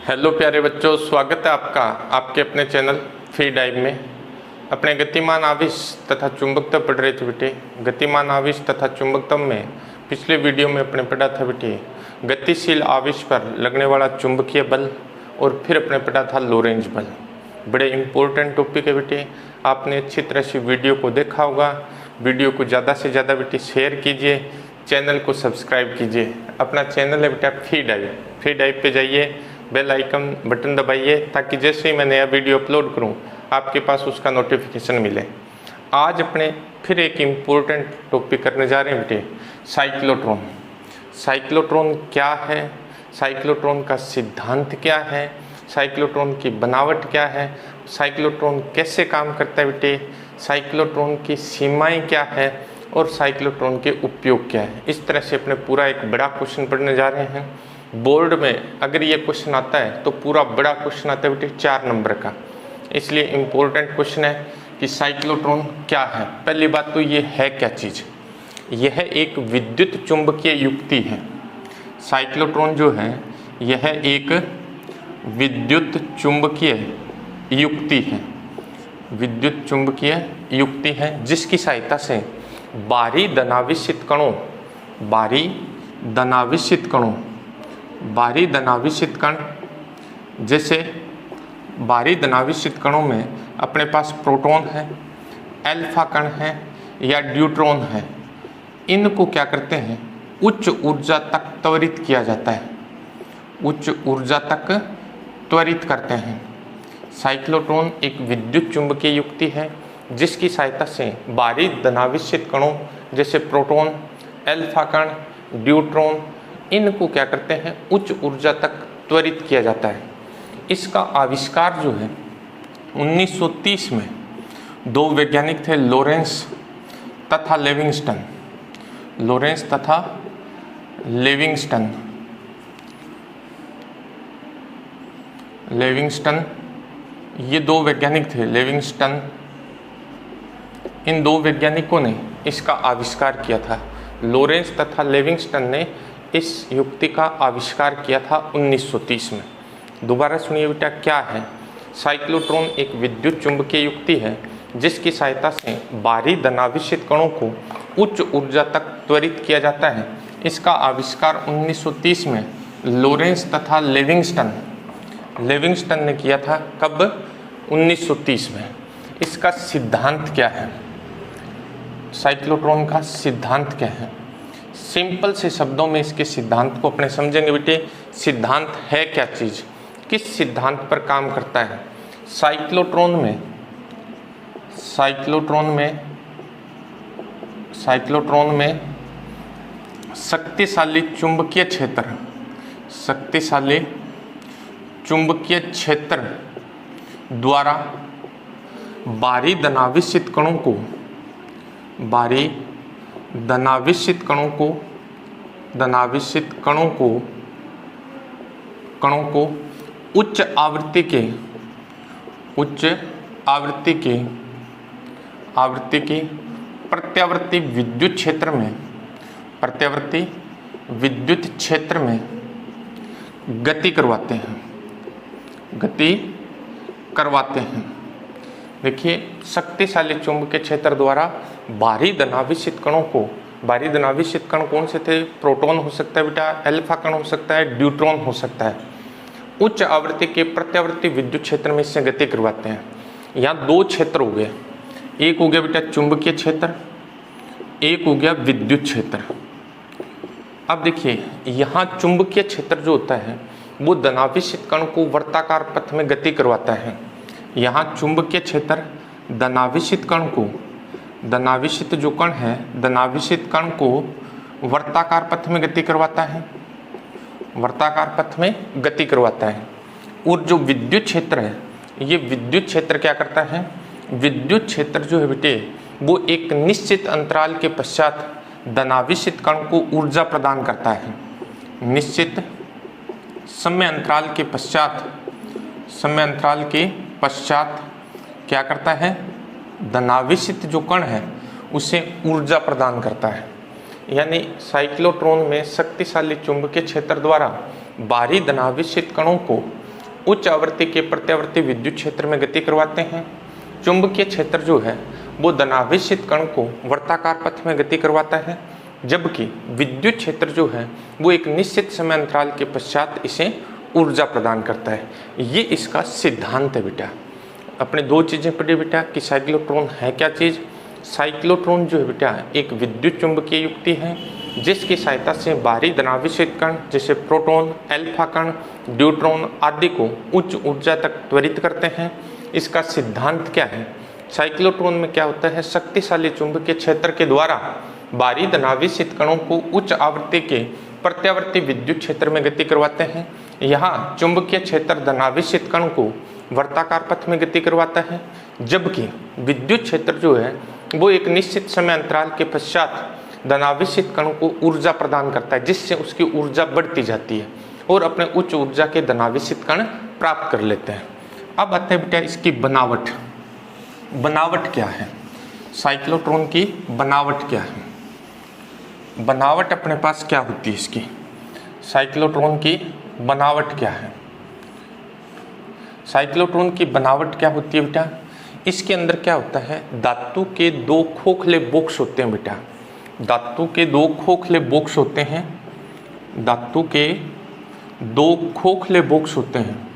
Hello प्यारे बच्चों, स्वागत है आपका आपके अपने चैनल फ्री डाइव में। अपने गतिमान आवेश तथा चुंबकत्व पढ़ रहे थे बेटे। गतिमान आवेश तथा चुंबकत्व में पिछले वीडियो में अपने पढ़ा था बेटे गतिशील आवेश पर लगने वाला चुंबकीय बल, और फिर अपने पढ़ा था लोरेंज बल। बड़े इम्पोर्टेंट टॉपिक है बेटे, आपने अच्छी तरह से वीडियो को देखा होगा। वीडियो को ज़्यादा से ज़्यादा बेटे शेयर कीजिए, चैनल को सब्सक्राइब कीजिए। अपना चैनल है बेटा फ्री डाइव पे जाइए, बेल आइकन बटन दबाइए ताकि जैसे ही मैं नया वीडियो अपलोड करूं आपके पास उसका नोटिफिकेशन मिले। आज अपने फिर एक इम्पोर्टेंट टॉपिक करने जा रहे हैं बेटे, साइक्लोट्रॉन। साइक्लोट्रॉन क्या है, साइक्लोट्रॉन का सिद्धांत क्या है, साइक्लोट्रॉन की बनावट क्या है, साइक्लोट्रॉन कैसे काम करता है बेटे, साइक्लोट्रॉन की सीमाएं क्या है और साइक्लोट्रॉन के उपयोग क्या है। इस तरह से अपने पूरा एक बड़ा क्वेश्चन पढ़ने जा रहे हैं। बोर्ड में अगर ये क्वेश्चन आता है तो पूरा बड़ा क्वेश्चन आता है बेटे 4 नंबर का, इसलिए इम्पोर्टेंट क्वेश्चन है कि साइक्लोट्रॉन क्या है। पहली बात तो ये है क्या चीज़, यह एक विद्युत चुंबकीय युक्ति है। साइक्लोट्रॉन जो है यह एक विद्युत चुंबकीय युक्ति है, विद्युत चुंबकीय युक्ति है जिसकी सहायता से बाहरी धनावेशित कण जैसे बाहरी धनावेशित कणों में अपने पास प्रोटॉन है, अल्फा कण है या ड्यूट्रॉन है, इनको क्या करते हैं उच्च ऊर्जा तक त्वरित किया जाता है, उच्च ऊर्जा तक त्वरित करते हैं। साइक्लोट्रॉन एक विद्युत चुंबकीय युक्ति है जिसकी सहायता से बाहरी धनावेशित कणों जैसे प्रोटॉन, अल्फा कण, ड्यूट्रॉन, इनको क्या करते हैं उच्च ऊर्जा तक त्वरित किया जाता है। इसका आविष्कार जो है 1930 में 2 वैज्ञानिक थे, लॉरेंस तथा लेविंगस्टन। ये 2 वैज्ञानिक थे, लेविंगस्टन। इन 2 वैज्ञानिकों ने इसका आविष्कार किया था। लॉरेंस तथा लेविंगस्टन ने इस युक्ति का आविष्कार किया था 1930 में। दोबारा सुनिए बेटा, क्या है साइक्लोट्रॉन? एक विद्युत चुंबकीय युक्ति है जिसकी सहायता से बाहरी धनावेशित कणों को उच्च ऊर्जा तक त्वरित किया जाता है। इसका आविष्कार 1930 में लॉरेंस तथा लेविंगस्टन ने किया था। कब? 1930 में। इसका सिद्धांत क्या है, साइक्लोट्रॉन का सिद्धांत क्या है? सिंपल से शब्दों में इसके सिद्धांत को अपने समझेंगे बेटे। सिद्धांत है क्या चीज़, किस सिद्धांत पर काम करता है? साइक्लोट्रॉन में शक्तिशाली चुंबकीय क्षेत्र द्वारा बाहरी धनावेशित कणों को उच्च आवृत्ति के प्रत्यावर्ती विद्युत क्षेत्र में गति करवाते हैं। देखिए, शक्तिशाली चुंबकीय क्षेत्र द्वारा बाहरी धनावेशित कण कौन से थे? प्रोटॉन हो सकता है बेटा, अल्फा कण हो सकता है, ड्यूट्रॉन हो सकता है। उच्च आवृत्ति के प्रत्यावर्ती विद्युत क्षेत्र में इससे गति करवाते हैं। यहाँ 2 क्षेत्र हो गए, एक हो गया बेटा चुंबकीय क्षेत्र, एक हो गया विद्युत क्षेत्र। अब देखिए, यहाँ चुंबकीय क्षेत्र जो होता है वो धनावेशित कण को वर्ताकार पथ में गति करवाता है। यहाँ चुंबकीय क्षेत्र धनावेशित कण को वर्ताकार पथ में गति करवाता है। और जो विद्युत क्षेत्र है, ये विद्युत क्षेत्र क्या करता है? विद्युत क्षेत्र जो है बेटे वो एक निश्चित अंतराल के पश्चात धनावेशित कण को ऊर्जा प्रदान करता है। निश्चित समय अंतराल के पश्चात क्या करता है? धनावेशित जो कण है उसे ऊर्जा प्रदान करता है। यानी साइक्लोट्रॉन में शक्तिशाली चुंबकीय क्षेत्र द्वारा बाहरी धनावेशित कणों को उच्च आवृत्ति के प्रत्यावर्ती विद्युत क्षेत्र में गति करवाते हैं। चुंबकीय क्षेत्र जो है वो धनावेशित कण को वर्ताकार पथ में गति करवाता है, जबकि विद्युत क्षेत्र जो है वो एक निश्चित समय अंतराल के पश्चात इसे ऊर्जा प्रदान करता है। ये इसका सिद्धांत है बेटा। अपने दो चीज़ें पढ़ी बेटा कि साइक्लोट्रॉन है क्या चीज़। साइक्लोट्रॉन जो है बेटा एक विद्युत चुंबकीय युक्ति है जिसकी सहायता से बाहरी धनावेशित कण जैसे प्रोटॉन, अल्फा कण, न्यूट्रॉन आदि को उच्च ऊर्जा तक त्वरित करते हैं। इसका सिद्धांत क्या है? साइक्लोट्रॉन में क्या होता है, शक्तिशाली चुंबकीय क्षेत्र के द्वारा बाहरी धनावेशित कणों को उच्च आवृत्ति के प्रत्यावर्ती विद्युत क्षेत्र में गति करवाते हैं। यहाँ चुंबकीय क्षेत्र धनावेशित कण को वर्ताकार पथ में गति करवाता है, जबकि विद्युत क्षेत्र जो है वो एक निश्चित समय अंतराल के पश्चात धनावेशित कण को ऊर्जा प्रदान करता है, जिससे उसकी ऊर्जा बढ़ती जाती है और अपने उच्च ऊर्जा के धनावेशित कण प्राप्त कर लेते हैं। अब आते हैं बेटा इसकी बनावट। बनावट क्या है? साइक्लोट्रॉन की बनावट क्या है? बनावट अपने पास क्या होती है इसकी? साइक्लोट्रॉन की बनावट क्या है? साइक्लोट्रॉन की बनावट क्या होती है बेटा? इसके अंदर क्या होता है, धातु के दो खोखले बॉक्स होते हैं बेटा। धातु के दो खोखले बॉक्स होते हैं। धातु के दो खोखले बॉक्स होते हैं।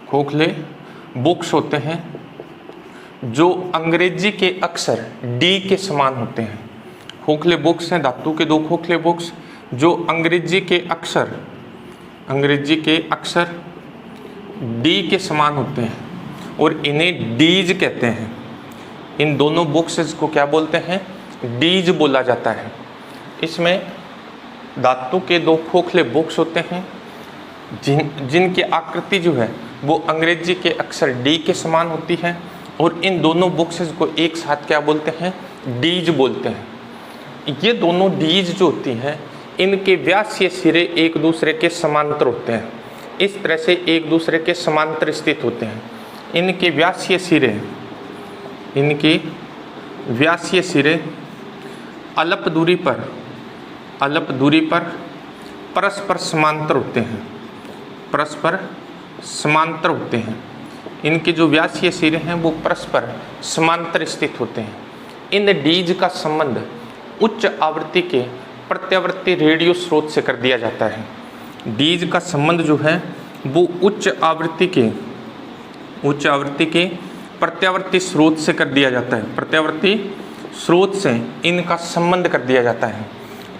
खोखले बॉक्स होते हैं जो अंग्रेजी के अक्षर डी के समान होते हैं। खोखले बॉक्स हैं धातु के दो खोखले बॉक्स जो अंग्रेजी के अक्षर डी के समान होते हैं और इन्हें डीज कहते हैं। इन दोनों बॉक्सेस को क्या बोलते हैं? डीज बोला जाता है। इसमें धातु के दो खोखले बॉक्स होते हैं जिनकी आकृति जो है वो अंग्रेजी के अक्षर डी के समान होती है और इन दोनों बॉक्सेस को एक साथ क्या बोलते हैं? डीज बोलते हैं। ये दोनों डीज जो होती हैं इनके व्यासीय सिरे एक दूसरे के समांतर होते हैं। इस तरह से एक दूसरे के समांतर स्थित होते हैं। इनके व्यासीय सिरे अल्प दूरी पर परस्पर समांतर होते हैं। इनके जो व्यासीय सिरे हैं वो परस्पर समांतर स्थित होते हैं। इन डीज का संबंध उच्च आवृत्ति के प्रत्यावर्ती रेडियो स्रोत से कर दिया जाता है। डीज का संबंध जो है वो उच्च आवृत्ति के प्रत्यावर्ती स्रोत से कर दिया जाता है। प्रत्यावर्ती स्रोत से इनका संबंध कर दिया जाता है।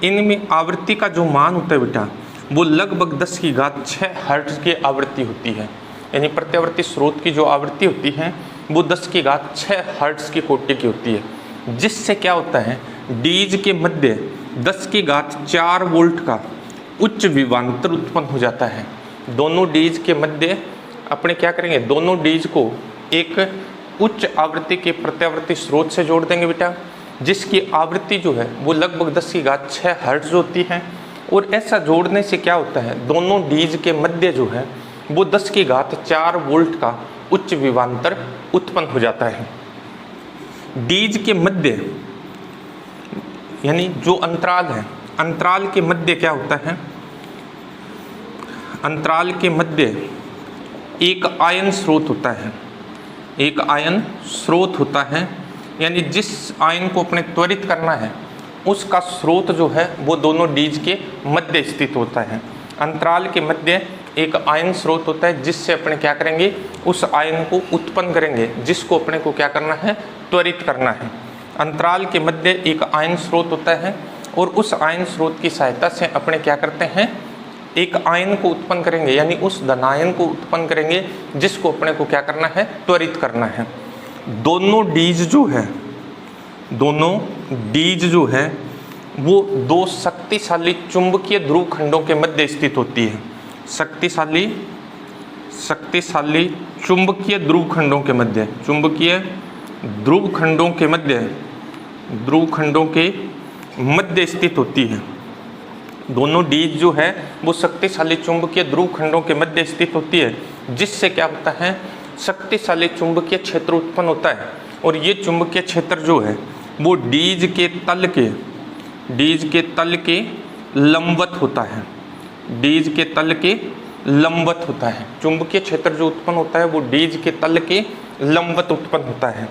इनमें आवृत्ति का जो मान होता है बेटा वो लगभग 10⁶ हर्ट्ज की आवृत्ति होती है। यानी प्रत्यावर्ती स्रोत की जो आवृत्ति होती है वो 10⁶ हर्ट्ज की कोटि की होती है, जिससे क्या होता है डीज के मध्य 10⁴ वोल्ट का उच्च विभवांतर उत्पन्न हो जाता है। दोनों डीज के मध्य अपने क्या करेंगे, दोनों डीज को एक उच्च आवृत्ति के प्रत्यावर्ती स्रोत से जोड़ देंगे बेटा, जिसकी आवृत्ति जो है वो लगभग 10⁶ हर्ट्ज होती है। और ऐसा जोड़ने से क्या होता है, दोनों डीज के मध्य जो है वो 10⁴ वोल्ट का उच्च विभवांतर उत्पन्न हो जाता है। डीज के मध्य यानी जो अंतराल है, अंतराल के मध्य क्या होता है, अंतराल के मध्य एक आयन स्रोत होता है। एक आयन स्रोत होता है, यानी जिस आयन को अपने त्वरित करना है उसका स्रोत जो है वो दोनों डीज के मध्य स्थित होता है। अंतराल के मध्य एक आयन स्रोत होता है जिससे अपने क्या करेंगे, उस आयन को उत्पन्न करेंगे जिसको अपने को क्या करना है, त्वरित करना है। अंतराल के मध्य एक आयन स्रोत होता है और उस आयन स्रोत की सहायता से अपने क्या करते हैं, एक आयन को उत्पन्न करेंगे, यानी उस धनायन को उत्पन्न करेंगे जिसको अपने को क्या करना है, त्वरित करना है। दोनों डीज जो है वो दो शक्तिशाली चुंबकीय ध्रुव खंडों के मध्य स्थित होती है। शक्तिशाली चुंबकीय ध्रुव खंडों के मध्य, चुंबकीय ध्रुव खंडों के मध्य स्थित होती है। दोनों डीज जो है वो शक्तिशाली चुंबकीय ध्रुव खंडों के मध्य स्थित होती है, जिससे क्या होता है, शक्तिशाली चुंबकीय क्षेत्र उत्पन्न होता है। और ये चुंबकीय क्षेत्र जो है वो डीज के तल के लंबवत होता है। डीज के तल के लंबवत होता है। चुंबकीय क्षेत्र जो उत्पन्न होता है वो डीज के तल के लंबवत उत्पन्न होता है।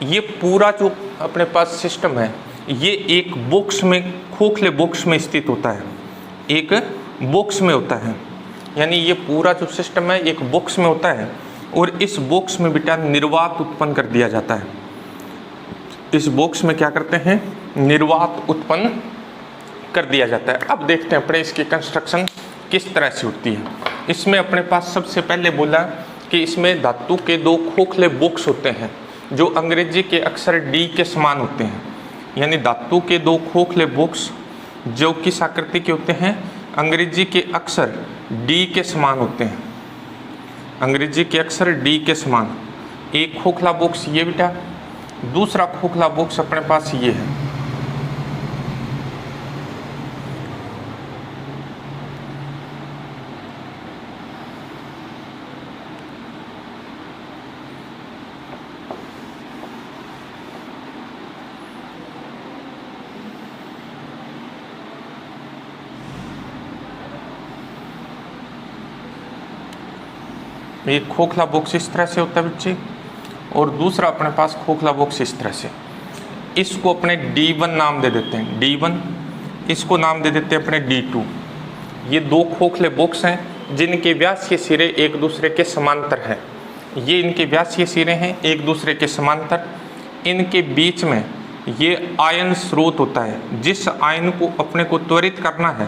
ये पूरा जो अपने पास सिस्टम है ये एक बॉक्स में, खोखले बॉक्स में स्थित होता है, एक बॉक्स में होता है। यानी ये पूरा जो सिस्टम है एक बॉक्स में होता है और इस बॉक्स में बेटा निर्वात उत्पन्न कर दिया जाता है। इस बॉक्स में क्या करते हैं, निर्वात उत्पन्न कर दिया जाता है। अब देखते हैं अपने इसकी कंस्ट्रक्शन किस तरह से होती है। इसमें अपने पास सबसे पहले बोला कि इसमें धातु के दो खोखले बॉक्स होते हैं जो अंग्रेजी के अक्षर डी के समान होते हैं। यानी धातु के दो खोखले बॉक्स जो किस आकृति के होते हैं, अंग्रेजी के अक्षर डी के समान होते हैं। अंग्रेजी के अक्षर डी के समान। एक खोखला बॉक्स ये बेटा, दूसरा खोखला बॉक्स अपने पास ये है। एक खोखला बॉक्स इस तरह से होता है बच्चे और दूसरा अपने पास खोखला बॉक्स इस तरह से। इसको अपने D1 नाम दे देते हैं, D1। इसको नाम दे देते हैं अपने D2। ये दो खोखले बॉक्स हैं जिनके व्यासीय सिरे एक दूसरे के समांतर हैं। ये इनके व्यासीय सिरे हैं एक दूसरे के समांतर। इनके बीच में ये आयन स्रोत होता है। जिस आयन को अपने को त्वरित करना है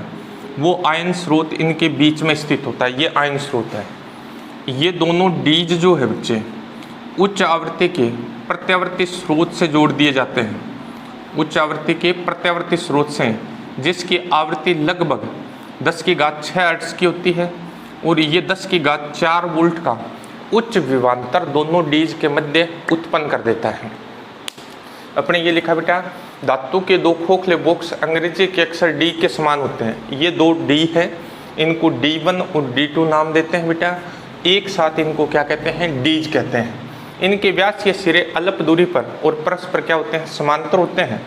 वो आयन स्रोत इनके बीच में स्थित होता है। ये आयन स्रोत है। ये दोनों डीज जो है बच्चे उच्च आवृत्ति के प्रत्यावर्ती स्रोत से जोड़ दिए जाते हैं। उच्च आवृत्ति के प्रत्यावर्ती स्रोत से, जिसकी आवृत्ति लगभग 10⁶ हर्ट्ज की होती है और ये 10⁴ वोल्ट का उच्च विभवांतर दोनों डीज के मध्य उत्पन्न कर देता है। अपने ये लिखा बेटा, धातु के दो खोखले बॉक्स अंग्रेजी के अक्षर डी के समान होते हैं। ये दो डी है, इनको D1 और D2 नाम देते हैं बेटा। एक साथ इनको क्या कहते हैं, डीज कहते हैं। इनके व्यास ये सिरे अल्प दूरी पर और परस्पर क्या होते हैं, समांतर होते हैं।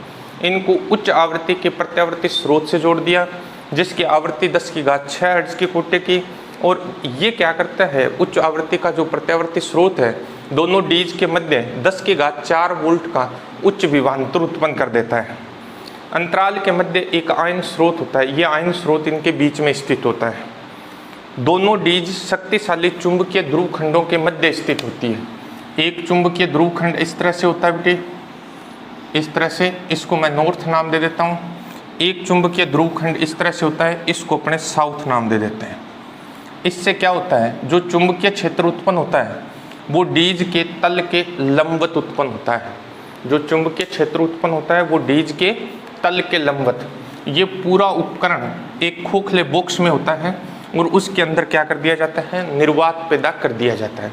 इनको उच्च आवृत्ति के प्रत्यावर्ती स्रोत से जोड़ दिया जिसकी आवृत्ति 10⁶ हर्ट्ज की कोटि की। और ये क्या करता है, उच्च आवृत्ति का जो प्रत्यावर्ती स्रोत है दोनों डीज के मध्य 10⁴ वोल्ट का उच्च विभवांतर उत्पन्न कर देता है। अंतराल के मध्य एक आयन स्रोत होता है। ये आयन स्रोत इनके बीच में स्थित होता है। दोनों डीज शक्तिशाली चुंबकीय ध्रुव खंडों के मध्य स्थित होती है। एक चुंबकीय ध्रुव खंड इस तरह से होता है बेटे, इस तरह से, इसको मैं नॉर्थ नाम दे देता हूँ। एक चुंबकीय ध्रुव खंड इस तरह से होता है, इसको अपने साउथ नाम दे देते हैं। इससे क्या होता है, जो चुंबकीय क्षेत्र उत्पन्न होता है वो डीज के तल के लंबवत उत्पन्न होता है। जो चुंबकीय क्षेत्र उत्पन्न होता है वो डीज के तल के लंबवत। ये पूरा उपकरण एक खोखले बॉक्स में होता है और उसके अंदर क्या कर दिया जाता है, निर्वात पैदा कर दिया जाता है।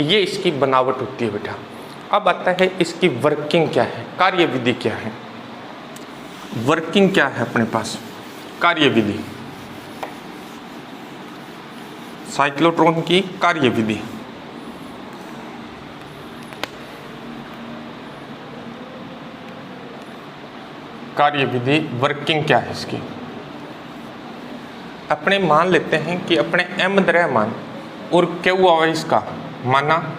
ये इसकी बनावट होती है बेटा। अब आता है इसकी वर्किंग क्या है, कार्यविधि क्या है। वर्किंग क्या है अपने पास, कार्यविधि, साइक्लोट्रॉन की कार्यविधि। कार्यविधि वर्किंग क्या है इसकी। अपने मान लेते हैं कि अपने m द्रव्यमान और Q आवेश का माना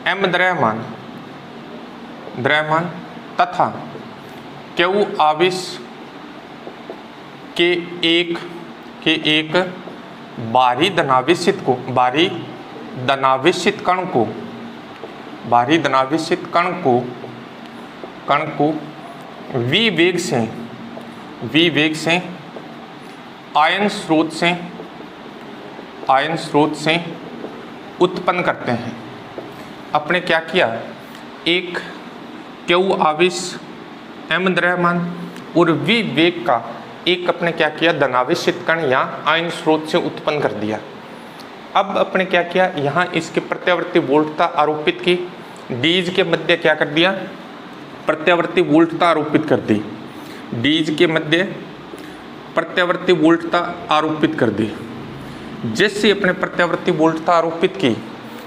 m द्रव्यमान तथा Q आवेश के एक बाहरी धनावेशित कण को v वेग से आयन स्रोत से उत्पन्न करते हैं। अपने क्या किया, एक Q आवेश m द्रव्यमान और v वेग का एक अपने क्या किया, धनावेशित कण या आयन स्रोत से उत्पन्न कर दिया। अब अपने क्या किया, यहाँ इसके प्रत्यावर्ती वोल्टता आरोपित की। डीज के मध्य क्या कर दिया, प्रत्यावर्ती वोल्टता आरोपित कर दी। डीज के मध्य प्रत्यावर्ती वोल्टता आरोपित कर दी। जैसे अपने प्रत्यावर्ती वोल्टता आरोपित की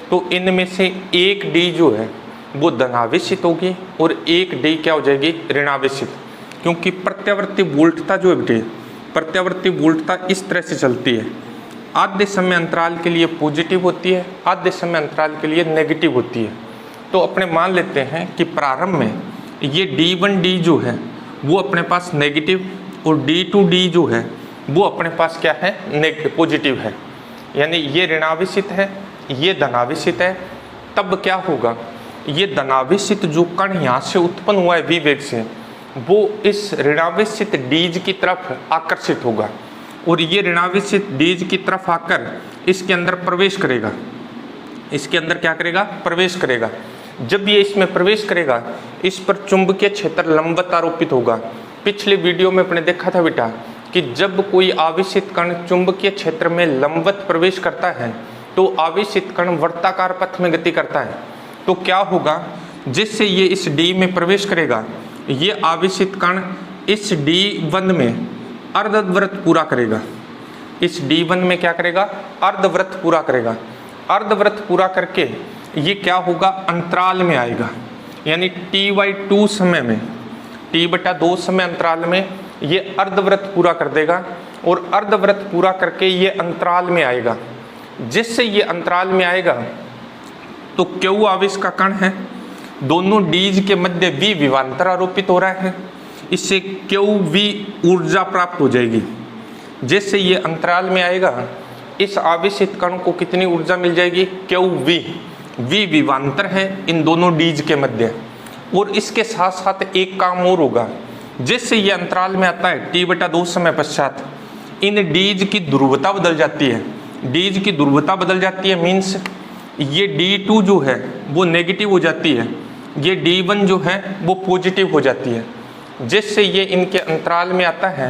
तो इनमें से एक डी जो है वो धनावेशित होगी और एक डी क्या हो जाएगी, ऋणावेशित। क्योंकि प्रत्यावर्ती वोल्टता जो है बेटे, प्रत्यावर्ती वोल्टता इस तरह से चलती है। आधे समय अंतराल के लिए पॉजिटिव होती है, आधे समय अंतराल के लिए नेगेटिव होती है। तो अपने मान लेते हैं कि प्रारंभ में ये D1D जो है वो अपने पास नेगेटिव और D2D जो है वो अपने पास क्या है, पॉजिटिव है, यानी ये ऋणावेशित है, ये धनावेशित है। तब क्या होगा, ये धनावेशित जो कण यहाँ से उत्पन्न हुआ है v वेग से, वो इस ऋणावेशित डीज की तरफ आकर्षित होगा और ये ऋणावेशित डीज की तरफ आकर इसके अंदर प्रवेश करेगा। इसके अंदर क्या करेगा, प्रवेश करेगा। जब ये इसमें प्रवेश करेगा, इस पर चुंबकीय क्षेत्र लंबवत आरोपित होगा। पिछले वीडियो में अपने देखा था बेटा कि जब कोई आवेशित कण चुंबकीय क्षेत्र में लंबवत प्रवेश करता है तो आवेशित कण वर्ताकार पथ में गति करता है। तो क्या होगा, जिससे ये इस D में प्रवेश करेगा, ये आवेशित कण इस D1 में अर्धवृत्त पूरा करेगा। इस D1 में क्या करेगा, अर्धवृत्त पूरा करेगा। अर्धवृत्त पूरा करके ये क्या होगा, अंतराल में आएगा, यानी T/2 समय में, T/2 समय अंतराल में ये अर्धवृत्त पूरा कर देगा और अर्धवृत्त पूरा करके ये अंतराल में आएगा। जिससे ये अंतराल में आएगा तो Q आवेश का कण है, दोनों डीज के मध्य V विभवांतर आरोपित हो रहा है, इससे QV ऊर्जा प्राप्त हो जाएगी। जिससे ये अंतराल में आएगा, इस आवेशित कण को कितनी ऊर्जा मिल जाएगी, QV। V विभवांतर है इन दोनों डीज के मध्य। और इसके साथ साथ एक काम और होगा, जिससे ये अंतराल में आता है T/2 समय पश्चात इन डीज की ध्रुवता बदल जाती है। डीज की ध्रुवता बदल जाती है मीन्स ये D2 जो है वो नेगेटिव हो जाती है, ये D1 जो है वो पॉजिटिव हो जाती है। जिससे ये इनके अंतराल में आता है,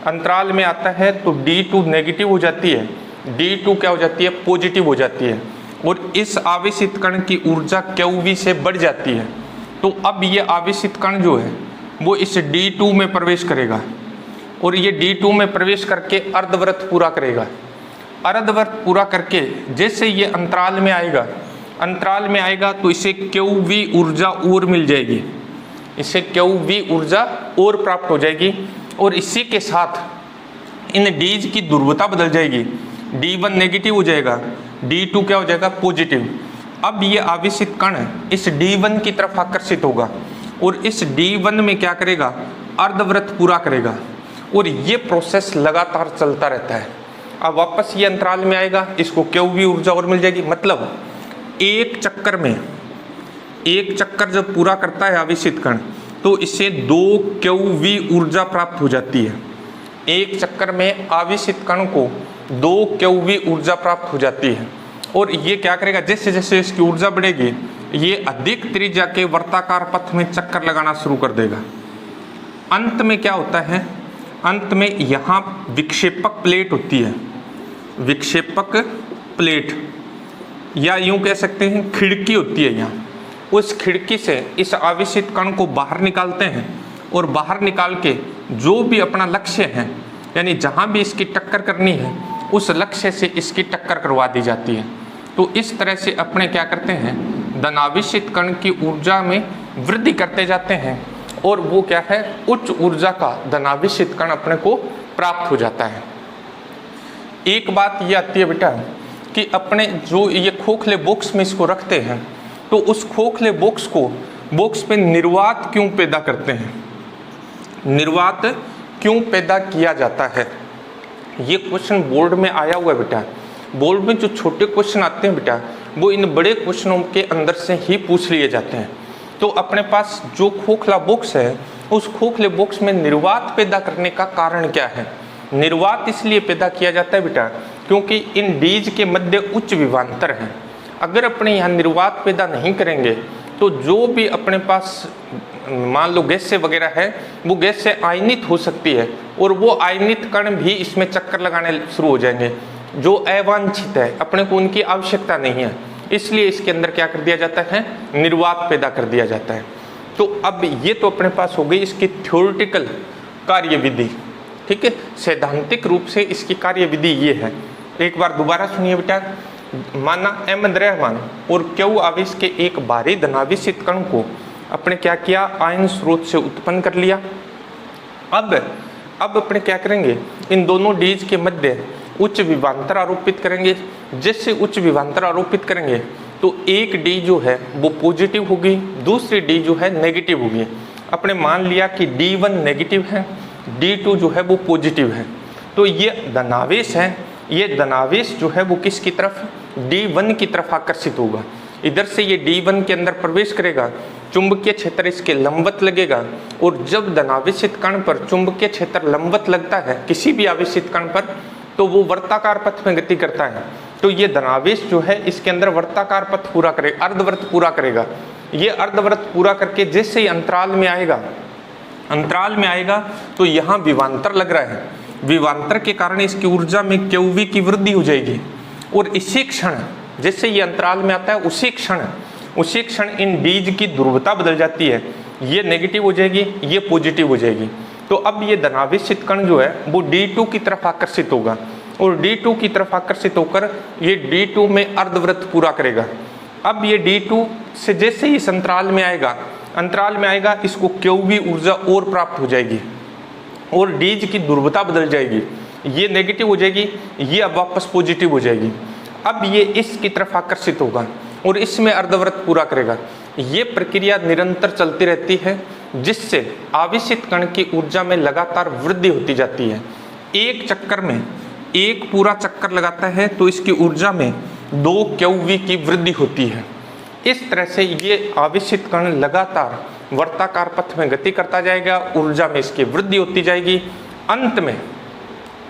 अंतराल में आता है तो D2 नेगेटिव हो जाती है, D2 क्या हो जाती है, पॉजिटिव हो जाती है और इस आवेशित कण की ऊर्जा QV से बढ़ जाती है। तो अब ये आवेशित कण जो है वो इस D2 में प्रवेश करेगा और ये D2 में प्रवेश करके अर्धवृत्त पूरा करेगा। अर्धवृत्त पूरा करके जैसे ये अंतराल में आएगा, अंतराल में आएगा तो इसे QV ऊर्जा और मिल जाएगी, इसे QV ऊर्जा और प्राप्त हो जाएगी और इसी के साथ इन डीज की ध्रुवता बदल जाएगी। D1 नेगेटिव हो जाएगा, D2 क्या हो जाएगा, पॉजिटिव। अब ये आवेशित कण इस D1 की तरफ आकर्षित होगा और इस D1 में क्या करेगा, अर्धवृत्त पूरा करेगा और ये प्रोसेस लगातार चलता रहता है। अब वापस ये अंतराल में आएगा, इसको QV ऊर्जा और मिल जाएगी। मतलब एक चक्कर में, एक चक्कर जब पूरा करता है आवेशित कण तो इसे 2 QV ऊर्जा प्राप्त हो जाती है। एक चक्कर में आवेशित कण को 2 QV ऊर्जा प्राप्त हो जाती है और ये क्या करेगा, जैसे जैसे इसकी ऊर्जा बढ़ेगी ये अधिक त्रिज्या के वर्ताकार पथ में चक्कर लगाना शुरू कर देगा। अंत में क्या होता है, अंत में यहाँ विक्षेपक प्लेट होती है, विक्षेपक प्लेट या यूं कह सकते हैं खिड़की होती है यहाँ। उस खिड़की से इस आवेशित कण को बाहर निकालते हैं और बाहर निकाल के जो भी अपना लक्ष्य है, यानी जहाँ भी इसकी टक्कर करनी है उस लक्ष्य से इसकी टक्कर करवा दी जाती है। तो इस तरह से अपने क्या करते हैं, धनावेशित कण की ऊर्जा में वृद्धि करते जाते हैं और वो क्या है, उच्च ऊर्जा का धनावेशित कण अपने को प्राप्त हो जाता है। एक बात ये आती है बेटा कि अपने जो ये खोखले बॉक्स में इसको रखते हैं तो उस खोखले बॉक्स पे निर्वात क्यों पैदा करते हैं, निर्वात क्यों पैदा किया जाता है। ये क्वेश्चन बोर्ड में आया हुआ है बेटा। बोर्ड में जो छोटे क्वेश्चन आते हैं बेटा वो इन बड़े क्वेश्चनों के अंदर से ही पूछ लिए जाते हैं। तो अपने पास जो खोखला बॉक्स है उस खोखले बॉक्स में निर्वात पैदा करने का कारण क्या है। निर्वात इसलिए पैदा किया जाता है बेटा क्योंकि इन डीज के मध्य उच्च विभवांतर है। अगर अपने यहाँ निर्वात पैदा नहीं करेंगे तो जो भी अपने पास मान लो गैस से वगैरह है वो गैस से आयनित हो सकती है और वो आयनित कण भी इसमें चक्कर लगाने शुरू हो जाएंगे जो अवांछित है, अपने को उनकी आवश्यकता नहीं है। इसलिए इसके अंदर क्या कर दिया जाता है, निर्वात पैदा कर दिया जाता है। तो अब ये तो अपने पास हो गई इसकी थ्योरेटिकल कार्यविधि, ठीक है। सैद्धांतिक रूप से इसकी कार्यविधि ये है। एक बार दोबारा सुनिए बेटा। माना m द्रव्यमान और Q आवेश के एक भारी धनावेशित कण को अपने क्या किया, आयन स्रोत से उत्पन्न कर लिया। अब अपने क्या करेंगे, इन दोनों डीज के मध्य उच्च विभवांतर आरोपित करेंगे। जैसे उच्च विभवांतर आरोपित करेंगे तो एक डी जो है वो पॉजिटिव होगी, दूसरी डी जो है नेगेटिव होगी। अपने मान लिया कि D1 नेगेटिव है, D2 जो है वो पॉजिटिव है, तो ये धनावेश है, ये धनावेश जो है वो किसकी तरफ, D1 की तरफ आकर्षित होगा। इधर से ये D1 के अंदर प्रवेश करेगा, चुंबकीय क्षेत्र इसके लंबवत लगेगा, और जब धनावेशित कण पर चुंबकीय क्षेत्र लंबवत लगता है किसी भी आवेशित कण पर, तो वो वर्ताकार पथ में गति करता है। तो ये धनावेश जो है इसके अंदर वर्ताकार पथ पूरा करेगा, अर्धवृत्त पूरा करेगा। ये अर्धवृत्त पूरा करके जैसे ही अंतराल में आएगा तो यहाँ विभवांतर लग रहा है, विभवांतर के कारण इसकी ऊर्जा में QV की वृद्धि हो जाएगी, और इसी क्षण जैसे ये अंतराल में आता है उसी क्षण इन डीज की ध्रुवता बदल जाती है, ये नेगेटिव हो जाएगी, ये पॉजिटिव हो जाएगी। तो अब ये धनावेशित कण जो है वो D2 की तरफ आकर्षित होगा, और D2 की तरफ आकर्षित होकर ये D2 में अर्धवृत्त पूरा करेगा। अब ये D2 से जैसे ही इस अंतराल में आएगा इसको QV ऊर्जा और प्राप्त हो जाएगी, और डीज की ध्रुवता बदल जाएगी, ये नेगेटिव हो जाएगी, ये अब वापस पॉजिटिव हो जाएगी। अब ये इसकी तरफ आकर्षित होगा और इसमें अर्धवृत्त पूरा करेगा। ये प्रक्रिया निरंतर चलती रहती है, जिससे आवेशित कण की ऊर्जा में लगातार वृद्धि होती जाती है। एक चक्कर में एक पूरा चक्कर लगाता है तो इसकी ऊर्जा में 2 QV की वृद्धि होती है। इस तरह से ये आवेशित कण लगातार वर्ताकार पथ में गति करता जाएगा, ऊर्जा में इसकी वृद्धि होती जाएगी। अंत में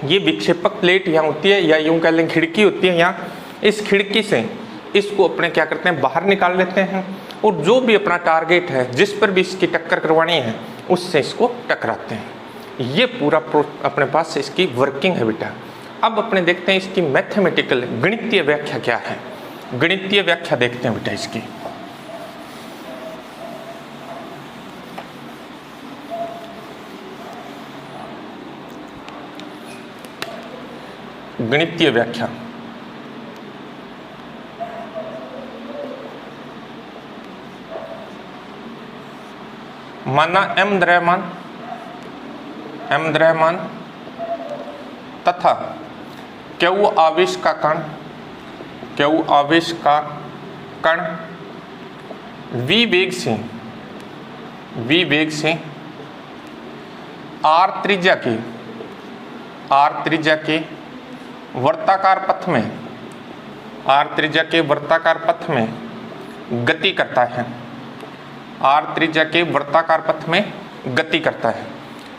ये विक्षेपक प्लेट यहाँ होती है, या यूं कह लें खिड़की होती है यहाँ, इस खिड़की से इसको अपने क्या करते हैं, बाहर निकाल लेते हैं, और जो भी अपना टारगेट है, जिस पर भी इसकी टक्कर करवानी है, उससे इसको टकराते हैं। ये पूरा अपने पास इसकी वर्किंग है बेटा। अब अपने देखते हैं इसकी मैथमेटिकल गणितीय व्याख्या क्या है। गणितीय व्याख्या देखते हैं बेटा इसकी। गणितीय व्याख्या माना m द्रव्यमान तथा Q आवेश का कण v वेग से r त्रिज्या के वर्ताकार पथ में गति करता है। r त्रिज्या के वर्ताकार पथ में गति करता है।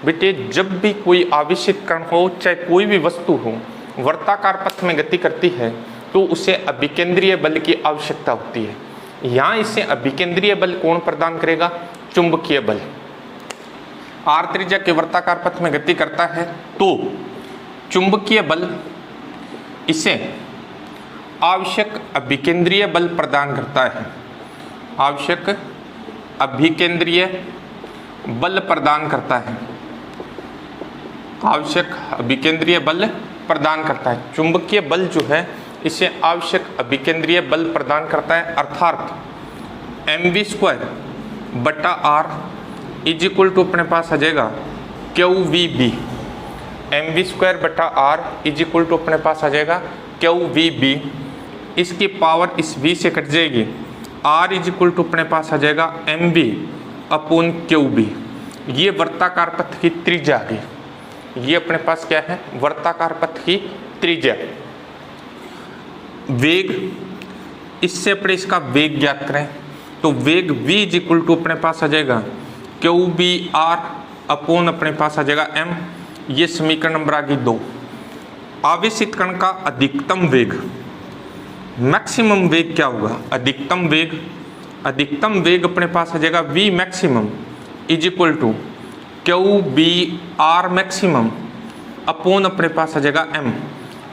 बेटे जब भी कोई आवेशित कण हो, चाहे कोई भी वस्तु हो, वर्ताकार पथ में गति करती है तो उसे अभिकेंद्रीय बल की आवश्यकता होती है। यहाँ इसे अभिकेंद्रीय बल कौन प्रदान करेगा, चुंबकीय बल। r त्रिज्या के वर्ताकार पथ में गति करता है तो चुंबकीय बल इसे आवश्यक अभिकेंद्रीय बल प्रदान करता है, आवश्यक अभिकेंद्रीय बल प्रदान करता है, आवश्यक अभिकेंद्रीय बल प्रदान करता है। चुंबकीय बल जो है इसे आवश्यक अभिकेंद्रीय बल प्रदान करता है, अर्थात mv² बटा r इज इक्वल टू अपने पास आ जाएगा QVB। mv² बटा r इज इक्वल टू अपने पास आ जाएगा QVB। इसकी पावर इस v से कट जाएगी, r इज इक्वल टू अपने पास आ जाएगा mv अपॉन QB। ये वर्ताकार पथ की त्रिज्या आ गई। ये अपने पास क्या है, वर्ताकार पथ की त्रिज्या। वेग, इससे अपने इसका वेग ज्ञात करें तो वेग v इज इक्वल टू अपने पास आ जाएगा QBr अपॉन अपने पास आ जाएगा m। ये समीकरण नंबर आ गई 2। आवेशित कण का अधिकतम वेग, मैक्सिमम वेग क्या होगा, अधिकतम वेग अपने पास आ जाएगा v maximum is equal to QBr maximum upon अपने पास आ जाएगा m।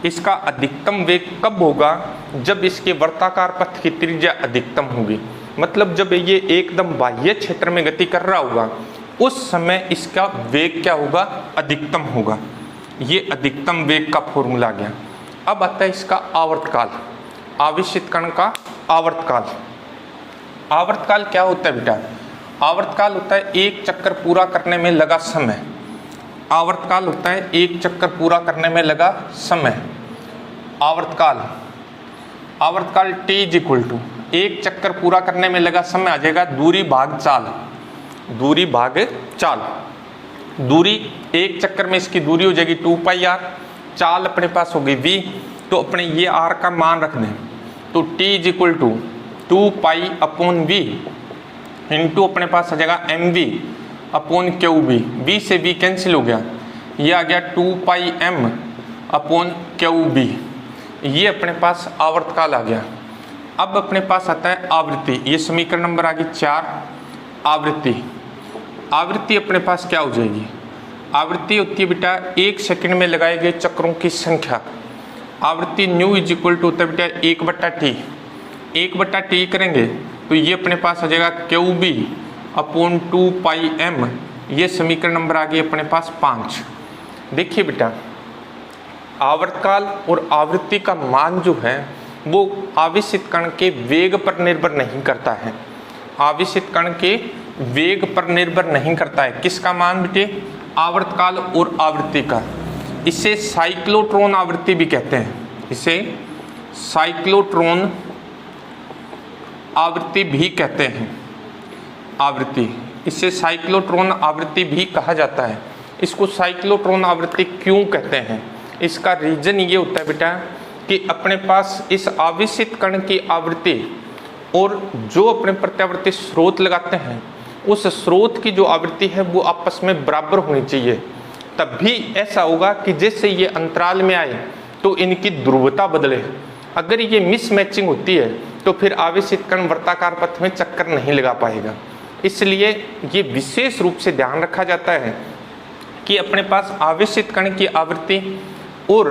इसका अधिकतम वेग कब होगा, जब इसके वर्ताकार पथ की त्रिज्या अधिकतम होगी। मतलब जब ये एकदम बाह्य क्षेत्र में गति कर रहा होगा उस समय इसका वेग क्या होगा, अधिकतम होगा। ये अधिकतम वेग का फॉर्मूला गया। अब आता है इसका आवर्तकाल, आवेशित कण का आवर्तकाल। आवर्तकाल क्या होता है बेटा, आवर्तकाल होता है एक चक्कर पूरा करने में लगा समय। आवर्तकाल होता है एक चक्कर पूरा करने में लगा समय। आवर्तकाल, आवर्तकाल t इज इक्वल टू, एक चक्कर पूरा करने में लगा समय आ जाएगा दूरी भाग चाल, दूरी भाग चाल। दूरी एक चक्कर में इसकी दूरी हो जाएगी 2 पाई r, चाल अपने पास होगी v, तो अपने ये r का मान रख दें, तो t is equal to 2 pi upon v into अपने पास आ जाएगा mv अपॉन QB, v से v कैंसिल हो गया, ये आ गया 2 पाई m अपॉन QB, ये अपने पास आवर्तकाल आ गया। अब अपने पास आता है आवृत्ति, ये समीकरण नंबर आ गई 4। आवृत्ति, आवृत्ति अपने पास क्या हो जाएगी, आवृत्ति होती है बेटा 1 सेकंड में लगाए गए चक्रों की संख्या। आवृत्ति न्यू इज इक्वल टू होता है बेटा 1/t, 1/t करेंगे तो ये अपने पास आ जाएगा QB अपॉन 2 पाई m, ये समीकरण नंबर आ गई अपने पास 5। देखिए बेटा आवर्तकाल और आवृत्ति का मान जो है वो आवेशित कण के वेग पर निर्भर नहीं करता है, आवेशित कण के वेग पर निर्भर नहीं करता है। किसका मान बेटे, आवर्तकाल और आवृत्ति का। इसे साइक्लोट्रॉन आवृत्ति भी कहते हैं, इसे साइक्लोट्रॉन आवृत्ति भी कहते हैं, आवृत्ति, इसे साइक्लोट्रॉन आवृत्ति भी कहा जाता है। इसको साइक्लोट्रॉन आवृत्ति क्यों कहते हैं, इसका रीजन ये होता है बेटा कि अपने पास इस आवेशित कण की आवृत्ति और जो अपने प्रत्यावर्ती स्रोत लगाते हैं उस स्रोत की जो आवृत्ति है वो आपस में बराबर होनी चाहिए, तब भी ऐसा होगा कि जैसे ये अंतराल में आए तो इनकी ध्रुवता बदले। अगर ये मिसमैचिंग होती है तो फिर आवेशित कण वृत्ताकार पथ में चक्कर नहीं लगा पाएगा। इसलिए ये विशेष रूप से ध्यान रखा जाता है कि अपने पास आवेशित कण की आवृत्ति और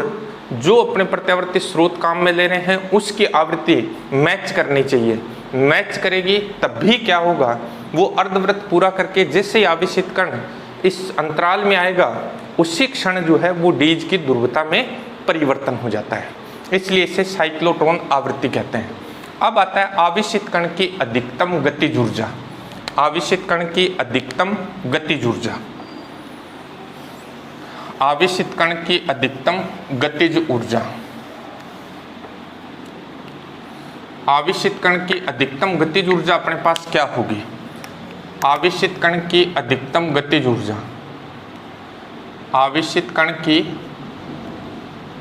जो अपने प्रत्यावर्ती स्रोत काम में ले रहे हैं उसकी आवृत्ति मैच करनी चाहिए। मैच करेगी तब भी क्या होगा, वो अर्धवृत्त पूरा करके जैसे ही आवेशित कण इस अंतराल में आएगा उसी क्षण जो है वो डीज की ध्रुवता में परिवर्तन हो जाता है, इसलिए इसे साइक्लोट्रॉन आवृत्ति कहते हैं। अब आता है आवेशित कण की अधिकतम गतिज ऊर्जा, आवेशित कण की अधिकतम गतिज ऊर्जा, आवेशित कण की अधिकतम गतिज ऊर्जा, आवेशित कण की अधिकतम गतिज ऊर्जा अपने पास क्या होगी, आवेशित कण की अधिकतम गतिज ऊर्जा, आवेशित कण की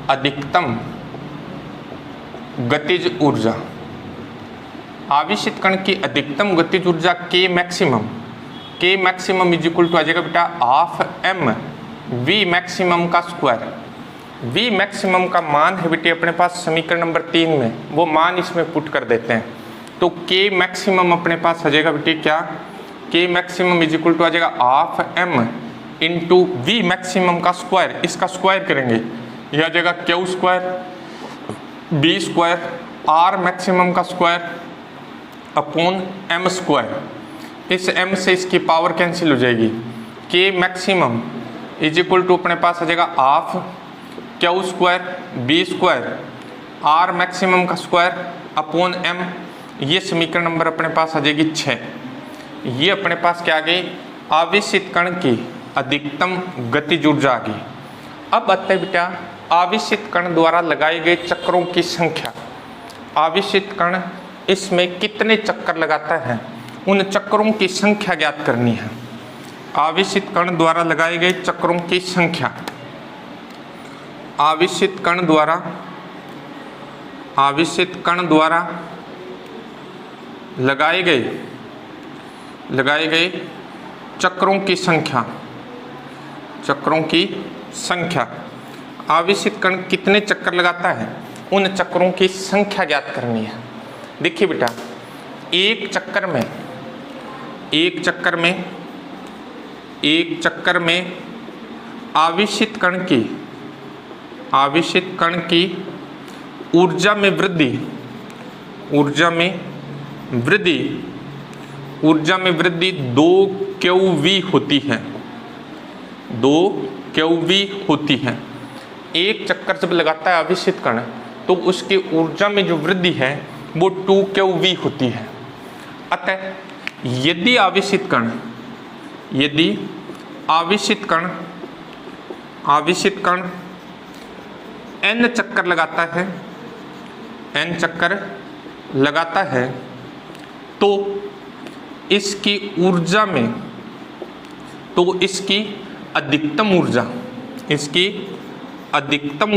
अधिकतम गतिज ऊर्जा, आवेशित कण की अधिकतम गतिज ऊर्जा K maximum, K maximum is equal to आ जाएगा बेटा हाफ m V मैक्सिमम का स्क्वायर। V मैक्सिमम का मान है बेटे अपने पास समीकरण नंबर 3 में, वो मान इसमें पुट कर देते हैं तो K मैक्सिमम अपने पास आ जाएगा बेटे क्या, K maximum is equal to आ जाएगा half m into V maximum का स्क्वायर, इसका स्क्वायर करेंगे यह आ जाएगा Q square B square R maximum का स्क्वायर अपॉन M स्क्वायर। इस M से इसकी पावर कैंसिल हो जाएगी, K maximum is equal to अपने पास आ जाएगा half Q square B square R maximum का स्क्वायर अपॉन M, ये समीकरण नंबर अपने पास आ जाएगी 6। ये अपने पास क्या आ गई, आवेशित कण की अधिकतम गतिज ऊर्जा आ गई। अब आता है बेटा आवेशित कण द्वारा लगाए गए चक्रों की संख्या, आवेशित कण इसमें कितने चक्कर लगाता है उन चक्रों की संख्या ज्ञात करनी है। आवेशित कण द्वारा लगाए गए चक्रों की संख्या, आवेशित कण द्वारा लगाए गए चक्रों की संख्या, चक्रों की संख्या, आवेशित कण कितने चक्कर लगाता है उन चक्रों की संख्या ज्ञात करनी है। देखिए बेटा एक चक्कर में आवेशित कण की ऊर्जा में वृद्धि 2 QV होती है, 2 QV होती है। एक चक्कर जब लगाता है आवेशित कण तो उसकी ऊर्जा में जो वृद्धि है वो 2 QV होती है। अतः यदि आवेशित कण n चक्कर लगाता है, n चक्कर लगाता है तो इसकी ऊर्जा में, तो इसकी अधिकतम ऊर्जा, इसकी अधिकतम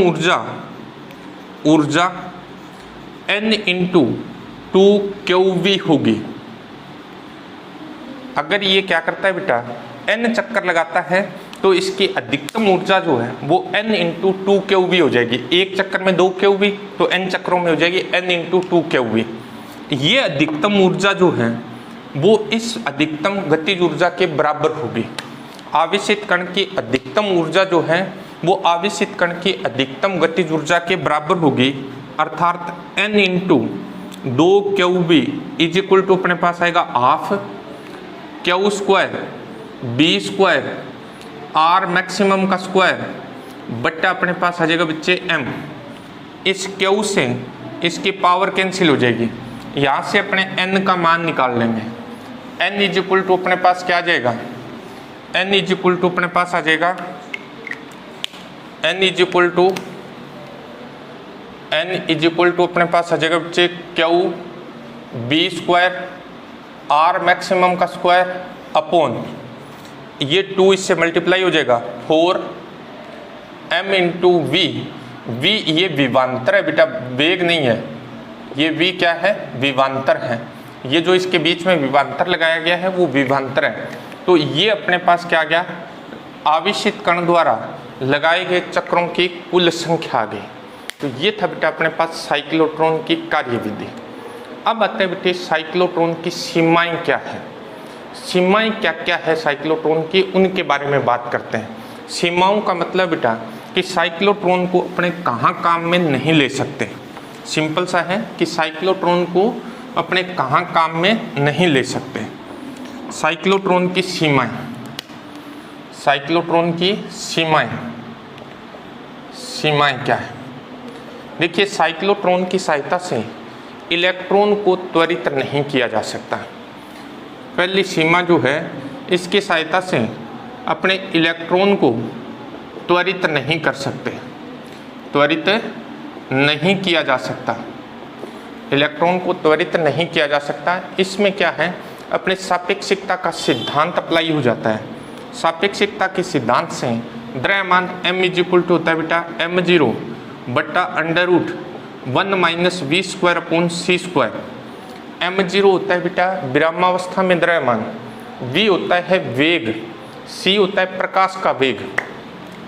ऊर्जा n इंटू 2qv होगी। अगर ये क्या करता है बेटा, n चक्कर लगाता है तो इसकी अधिकतम ऊर्जा जो है वो n इंटू 2qv हो जाएगी। एक चक्कर में 2qv, तो n चक्रों में हो जाएगी n इंटू 2qv। ये अधिकतम ऊर्जा जो है वो इस अधिकतम गतिज ऊर्जा के बराबर होगी। आवेशित कण की अधिकतम ऊर्जा जो है वो आवेशित कण की अधिकतम गतिज ऊर्जा के बराबर होगी, अर्थात n into 2qv is equal to अपने पास आएगा half q square b square r maximum का स्क्वायर बट्टा अपने पास आ जाएगा बच्चे m। इस क्यू से इसकी पावर कैंसिल हो जाएगी, यहाँ से अपने n का मान निकाल लेंगे। n इज इक्वल टू अपने पास क्या आ जाएगा, n इज इक्वल टू अपने पास आ जाएगा, n इज इक्वल टू अपने पास आ जाएगा बच्चे q b square r maximum का स्क्वायर अपॉन ये 2 इससे मल्टीप्लाई हो जाएगा 4 m इंटू वी। वी ये विवांतर है बेटा, वेग नहीं है, ये v क्या है, विवांतर है। ये जो इसके बीच में विवांतर लगाया गया है वो विवांतर है। तो ये अपने पास क्या आ गया, आवेशित कण द्वारा लगाए गए चक्रों की कुल संख्या आ गई। तो ये था बेटा अपने पास साइक्लोट्रॉन की कार्यविधि। अब आते हैं बेटे साइक्लोट्रॉन की सीमाएं क्या है, सीमाएं क्या क्या है साइक्लोट्रॉन की, उनके बारे में बात करते हैं। सीमाओं का मतलब बेटा कि साइक्लोट्रॉन को अपने कहाँ काम में नहीं ले सकते। सिंपल सा है कि साइक्लोट्रॉन को अपने कहाँ काम में नहीं ले सकते। साइक्लोट्रॉन की सीमाएं, साइक्लोट्रॉन की सीमाएं क्या है। देखिए साइक्लोट्रॉन की सहायता से इलेक्ट्रॉन को त्वरित नहीं किया जा सकता। पहली सीमा जो है, इसकी सहायता से अपने इलेक्ट्रॉन को त्वरित नहीं कर सकते, त्वरित नहीं किया जा सकता, इलेक्ट्रॉन को त्वरित नहीं किया जा सकता। इसमें क्या है, अपने सापेक्षिकता का सिद्धांत अप्लाई हो जाता है। सापेक्षिकता के सिद्धांत से द्रव्यमान m इज इक्वल टू होता है बेटा m0 बट्टा √1 minus v square upon c square. m0 होता है बेटा विरामावस्था में द्रव्यमान, v होता है वेग, c होता है प्रकाश का वेग।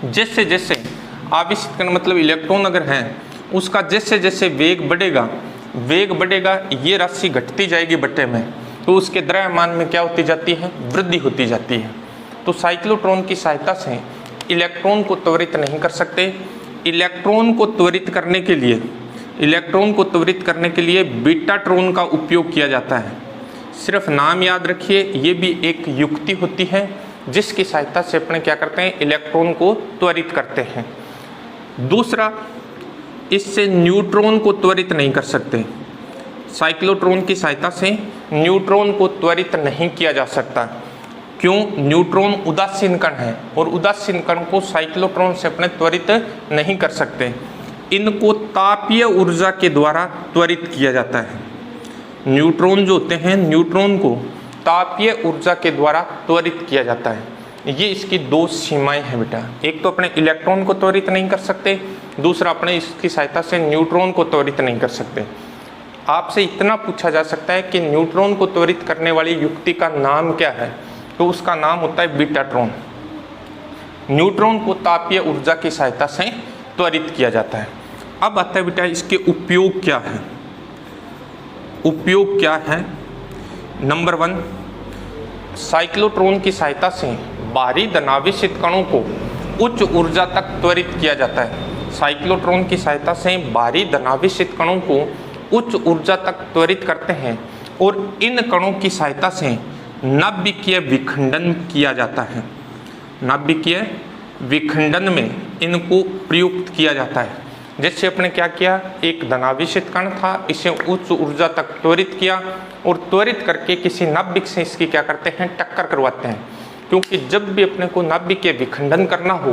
जैसे जैसे आवेशित कण मतलब इलेक्ट्रॉन अगर हैं, उसका जैसे जैसे वेग बढ़ेगा, ये राशि घटती जाएगी बट्टे में, तो उसके द्रव्यमान में क्या होती जाती है, वृद्धि होती जाती है। तो साइक्लोट्रॉन की सहायता से इलेक्ट्रॉन को त्वरित नहीं कर सकते। इलेक्ट्रॉन को त्वरित करने के लिए बीटाट्रॉन का उपयोग किया जाता है। सिर्फ नाम याद रखिए, ये भी एक युक्ति होती है जिसकी सहायता से अपने क्या करते हैं, इलेक्ट्रॉन को त्वरित करते हैं। दूसरा, इससे न्यूट्रॉन को त्वरित नहीं कर सकते। साइक्लोट्रॉन की सहायता से न्यूट्रॉन को त्वरित नहीं किया जा सकता। क्यों? न्यूट्रॉन उदासीन कण है और उदासीन कण को साइक्लोट्रॉन से अपने त्वरित नहीं कर सकते। इनको तापीय ऊर्जा के द्वारा त्वरित किया जाता है। न्यूट्रॉन जो होते हैं, न्यूट्रॉन को तापीय ऊर्जा के द्वारा त्वरित किया जाता है। ये इसकी दो सीमाएं हैं बेटा। एक तो अपने इलेक्ट्रॉन को त्वरित नहीं कर सकते, दूसरा अपने इसकी सहायता से न्यूट्रॉन को त्वरित नहीं कर सकते। आपसे इतना पूछा जा सकता है कि न्यूट्रॉन को त्वरित करने वाली युक्ति का नाम क्या है, तो उसका नाम होता है बीटाट्रॉन। न्यूट्रॉन को तापीय ऊर्जा की सहायता से त्वरित किया जाता है। अब आता है बेटा इसके उपयोग क्या है। उपयोग क्या है? नंबर 1, साइक्लोट्रॉन की सहायता से बाहरी धनावेशित कणों को उच्च ऊर्जा तक त्वरित किया जाता है। साइक्लोट्रॉन की सहायता से बाहरी धनावेशित कणों को उच्च ऊर्जा तक त्वरित करते हैं और इन कणों की सहायता से नाभिकीय विखंडन किया जाता है। नाभिकीय विखंडन में इनको प्रयुक्त किया जाता है। जैसे अपने क्या किया, एक धनावेशित कण था, इसे उच्च ऊर्जा तक त्वरित किया और त्वरित करके किसी नाभिक से इसकी क्या करते हैं, टक्कर करवाते हैं। क्योंकि जब भी अपने को नाभिकीय विखंडन करना हो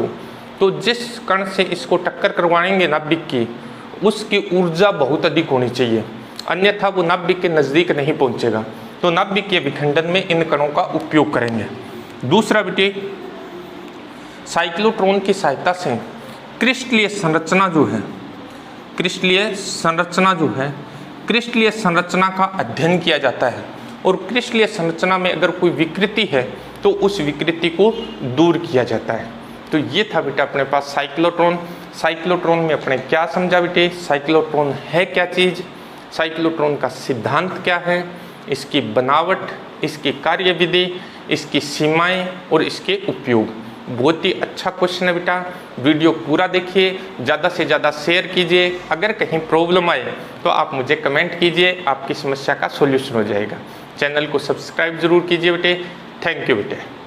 तो जिस कण से इसको टक्कर करवाएंगे नाभिक की, उसकी ऊर्जा बहुत अधिक होनी चाहिए, अन्यथा वो नाभिक के नज़दीक नहीं पहुंचेगा। तो नाभिक के विखंडन में इन कणों का उपयोग करेंगे। दूसरा बेटे, साइक्लोट्रॉन की सहायता से क्रिस्टलीय संरचना जो है, क्रिस्टलीय संरचना का अध्ययन किया जाता है, और क्रिस्टलीय संरचना में अगर कोई विकृति है तो उस विकृति को दूर किया जाता है। तो ये था बेटा अपने पास साइक्लोट्रॉन। साइक्लोट्रॉन में अपने क्या समझा बेटे, साइक्लोट्रॉन है क्या चीज़, साइक्लोट्रॉन का सिद्धांत क्या है, इसकी बनावट, इसकी कार्यविधि, इसकी सीमाएं और इसके उपयोग। बहुत ही अच्छा क्वेश्चन है बेटा, वीडियो पूरा देखिए, ज़्यादा से ज़्यादा शेयर कीजिए। अगर कहीं प्रॉब्लम आए तो आप मुझे कमेंट कीजिए, आपकी समस्या का सॉल्यूशन हो जाएगा। चैनल को सब्सक्राइब जरूर कीजिए बेटे। थैंक यू बेटे।